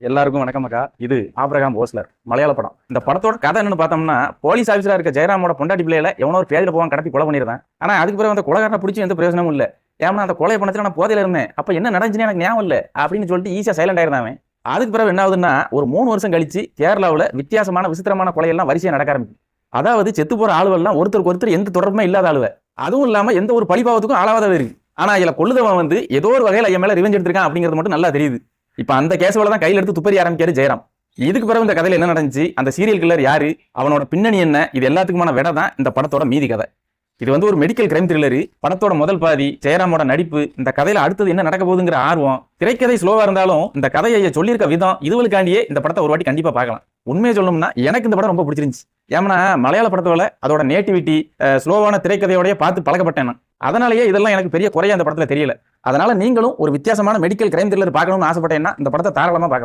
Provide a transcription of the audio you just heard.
எல்லாருக்கும் வணக்கம் அக்கா. இது ஆபிரகாம் ஓஸ்லர் மலையாள படம். இந்த படத்தோட கதை என்னன்னு பார்த்தோம்னா, போலீஸ் ஆஃபீஸரா இருக்க ஜெயராமோட பொண்டாட்டி பிள்ளையில எவனோ ஒரு பேஜில் போவான் கடத்தி கொலை பண்ணிடுறான். ஆனா அதுக்கு பிறகு அந்த கொலைகாரனை பிடிச்சி எந்த பிரயோஜனமும் இல்ல. ஏன்னா அந்த கொலை பண்ணத்துல நான் போதையில இருந்தேன், அப்ப என்ன நடந்துச்சுன்னு எனக்கு ஞாபகம் இல்ல அப்படின்னு சொல்லிட்டு ஈஸியா சைலண்ட் ஆயிருந்தாங்க. அதுக்கு பிறகு என்ன ஆகுதுன்னா, ஒரு 3 வருஷம் கழிச்சு கேரளாவில் வித்தியாசமான விசித்திரமான கொலையெல்லாம் வரிசையா நடக்க ஆரம்பிக்கும். அதாவது செத்து போற ஆளுவெல்லாம் ஒருத்தருக்கு ஒருத்தர் எந்த தொடர்புமே இல்லாத ஆளுவ, அதுவும் இல்லாம எந்த ஒரு பழிபாவத்துக்கும் ஆளாவாத இருக்கு. ஆனா இதுல கொள்ளுதவன் வந்து ஏதோ ஒரு வகையில என் மேல ரிவெஞ்ச் எடுத்திருக்கான் அப்படிங்கிறது மட்டும் நல்லா தெரியுது. இப்ப அந்த கேஸோட தான் கையில எடுத்து துப்பறி ஆரம்பிக்காரு ஜெயராம். இதுக்கு பிறகு இந்த கதையில என்ன நடந்துச்சு, அந்த சீரியல் கில்லர் யாரு, அவனோட பின்னணி என்ன, இது எல்லாத்துக்குமான விட தான் இந்த படத்தோட மீதி கதை. இது வந்து ஒரு மெடிக்கல் கிரைம் த்ரில்லரு. படத்தோட முதல் பாதி ஜெயராமோட நடிப்பு, இந்த கதையில அடுத்தது என்ன நடக்க போகுதுங்கிற ஆர்வம், திரைக்கதை ஸ்லோவா இருந்தாலும் இந்த கதையை சொல்லியிருக்க விதம், இதுவளுக்காண்டியே இந்த படத்தை ஒரு வாட்டி கண்டிப்பா பார்க்கலாம். உண்மையை சொல்லணும்னா எனக்கு இந்த படம் ரொம்ப பிடிச்சிருந்துச்சு. ஏன்னா மலையாள படத்தோட அதோட நேட்டிவிட்டி, ஸ்லோவான திரைக்கதையோடய பார்த்து பழக்கப்பட்டேன். அதனாலேயே இதெல்லாம் எனக்கு பெரிய குறையா அந்த படத்துல தெரியல. அதனால நீங்களும் ஒரு வித்தியாசமான மெடிக்கல் கிரைம் த்ரில்லர் பார்க்கணும்னு ஆசைப்பட்டேன்னா இந்த படத்தை தாராளமா பார்க்கலாம்.